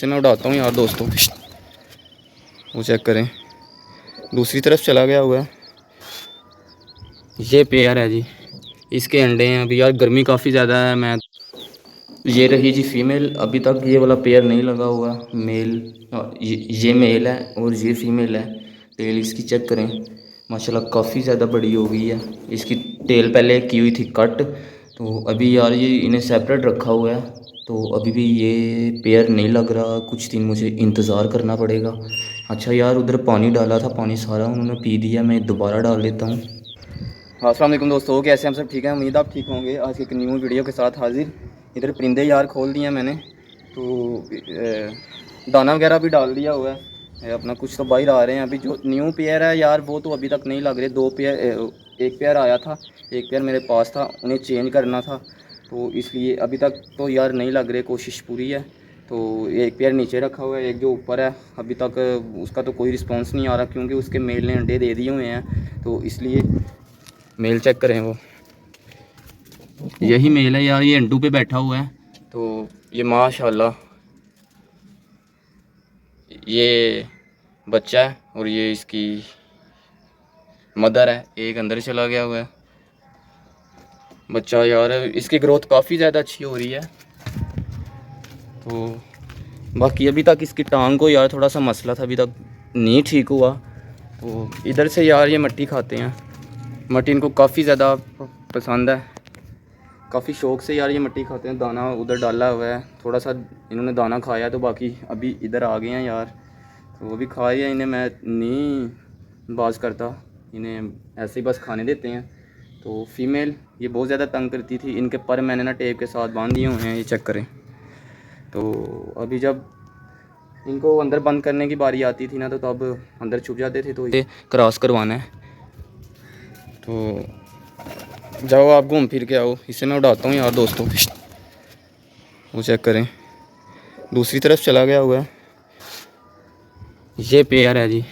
इसे मैं उड़ाता हूँ यार दोस्तों। वो चेक करें, दूसरी तरफ चला गया हुआ है। ये पेयर है जी, इसके अंडे हैं। अभी यार गर्मी काफ़ी ज़्यादा है। मैं ये रही जी फीमेल, अभी तक ये वाला पेयर नहीं लगा हुआ। मेल ये मेल है और ये फीमेल है। टेल इसकी चेक करें, माशाल्लाह काफ़ी ज़्यादा बड़ी हो गई है। इसकी टेल पहले की हुई थी कट, तो अभी यार ये इन्हें सेपरेट रखा हुआ है। तो अभी भी ये पेयर नहीं लग रहा, कुछ दिन मुझे इंतज़ार करना पड़ेगा। अच्छा यार, उधर पानी डाला था, पानी सारा उन्होंने पी दिया, मैं दोबारा डाल देता हूँ। अस्सलाम वालेकुम दोस्तों, कैसे हम सब ठीक हैं? उम्मीद आप ठीक होंगे। आज एक न्यू वीडियो के साथ हाजिर। इधर परिंदे यार खोल दिए मैंने, तो दाना वगैरह भी डाल दिया हुआ है अपना। कुछ तो बाहर आ रहे हैं। अभी जो न्यू पेयर है यार, वो तो अभी तक नहीं लग रहे। दो पेयर, एक पेयर आया था, एक पेयर मेरे पास था, उन्हें चेंज करना था, तो इसलिए अभी तक तो यार नहीं लग रहे। कोशिश पूरी है। तो एक पेयर नीचे रखा हुआ है, एक जो ऊपर है अभी तक उसका तो कोई रिस्पॉन्स नहीं आ रहा, क्योंकि उसके मेल ने अंडे दे दिए हुए हैं, तो इसलिए। मेल चेक करें, वो यही मेल है यार, ये अंडू पे बैठा हुआ है। तो ये माशाल्लाह ये बच्चा है और ये इसकी मदर है। एक अंदर चला गया हुआ है बच्चा। यार इसकी ग्रोथ काफ़ी ज़्यादा अच्छी हो रही है। तो बाकी अभी तक इसकी टांग को यार थोड़ा सा मसला था, अभी तक नहीं ठीक हुआ। तो इधर से यार ये मट्टी खाते हैं। मट्टी इनको काफ़ी ज़्यादा पसंद है, काफ़ी शौक़ से यार ये मट्टी खाते हैं। दाना उधर डाला हुआ है, थोड़ा सा इन्होंने दाना खाया, तो बाकी अभी इधर आ गए हैं यार। तो वो भी खाए हैं, इन्हें मैं नहीं बाज करता, इन्हें ऐसे ही बस खाने देते हैं। तो फीमेल ये बहुत ज़्यादा तंग करती थी। इनके पर मैंने ना टेप के साथ बांध दिए हुए हैं, ये चेक करें। तो अभी जब इनको अंदर बंद करने की बारी आती थी ना, तो तब अंदर छुप जाते थे। तो ये क्रॉस करवाना है, तो जाओ आप घूम फिर के आओ। इसे मैं उड़ाता हूँ यार दोस्तों। वो चेक करें, दूसरी तरफ चला गया हुआ है। ये पेयर है जी,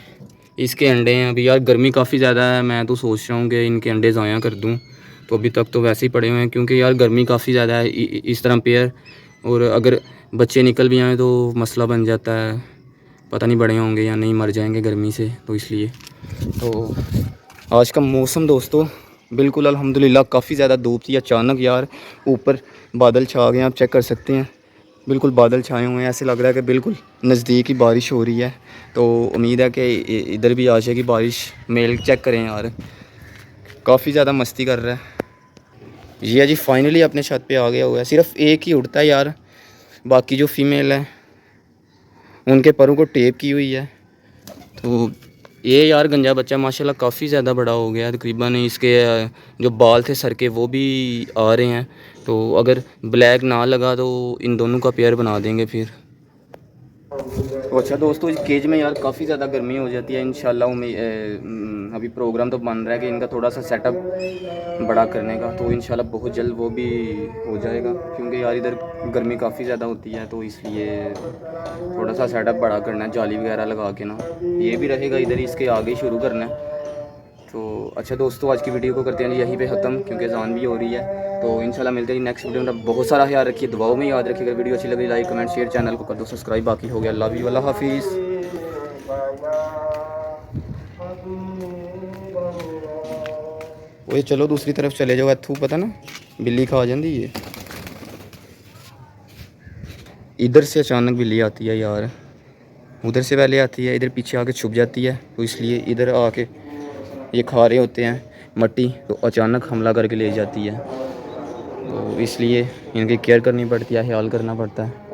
इसके अंडे हैं। अभी यार गर्मी काफ़ी ज़्यादा है, मैं तो सोच रहा हूँ कि इनके अंडे ज़ाया कर दूँ। तो अभी तक तो वैसे ही पड़े हुए हैं, क्योंकि यार गर्मी काफ़ी ज़्यादा है। इस तरह पेयर, और अगर बच्चे निकल भी आए तो मसला बन जाता है, पता नहीं बड़े होंगे या नहीं, मर जाएंगे गर्मी से, तो इसलिए। तो आज का मौसम दोस्तों बिल्कुल अल्हम्दुलिल्लाह, काफ़ी ज़्यादा धूप थी। अचानक यार ऊपर बादल छा गए, आप चेक कर सकते हैं। बिल्कुल बादल छाए हुए हैं, ऐसे लग रहा है कि बिल्कुल नज़दीक ही बारिश हो रही है। तो उम्मीद है कि इधर भी आ जाएगी बारिश। मेल चेक करें यार, काफ़ी ज़्यादा मस्ती कर रहा है। ये जी फाइनली अपने छत पे आ गया हुआ है। सिर्फ एक ही उड़ता है यार, बाकी जो फीमेल है उनके परों को टेप की हुई है। तो ये यार गंजा बच्चा माशाल्लाह काफ़ी ज़्यादा बड़ा हो गया है। तकरीबन इसके जो बाल थे सर के, वो भी आ रहे हैं। तो अगर ब्लैक ना लगा तो इन दोनों का पेयर बना देंगे फिर। तो अच्छा दोस्तों, इस केज में यार काफ़ी ज़्यादा गर्मी हो जाती है। इंशाल्लाह अभी प्रोग्राम तो बन रहा है कि इनका थोड़ा सा सेटअप बड़ा करने का, तो इंशाल्लाह बहुत जल्द वो भी हो जाएगा, क्योंकि यार इधर गर्मी काफ़ी ज़्यादा होती है, तो इसलिए थोड़ा सा सेटअप बड़ा करना है, जाली वगैरह लगा के ना। ये भी रहेगा इधर, इसके आगे शुरू करना है। तो अच्छा दोस्तों, आज की वीडियो को करते हैं यहीं पे ख़त्म, क्योंकि अज़ान भी हो रही है। तो इंशाल्लाह मिलते हैं नेक्स्ट वीडियो में। बहुत सारा ख्याल रखिए, दुआओं में याद रखिए। अगर वीडियो अच्छी लगी लाइक कमेंट शेयर, चैनल को कर दो सब्सक्राइब। बाकी हो गया, अल्लाह वल्लाह हाफिज़। वो चलो दूसरी तरफ चले जाओ, इत्थू पता ना बिल्ली खा जाती है। इधर से अचानक बिल्ली आती है यार, उधर से पहले आती है, इधर पीछे आके छुप जाती है, तो इसलिए इधर आके ये खा रहे होते हैं मट्टी, तो अचानक हमला करके ले जाती है। तो इसलिए इनकी केयर करनी पड़ती है, ख्याल करना पड़ता है।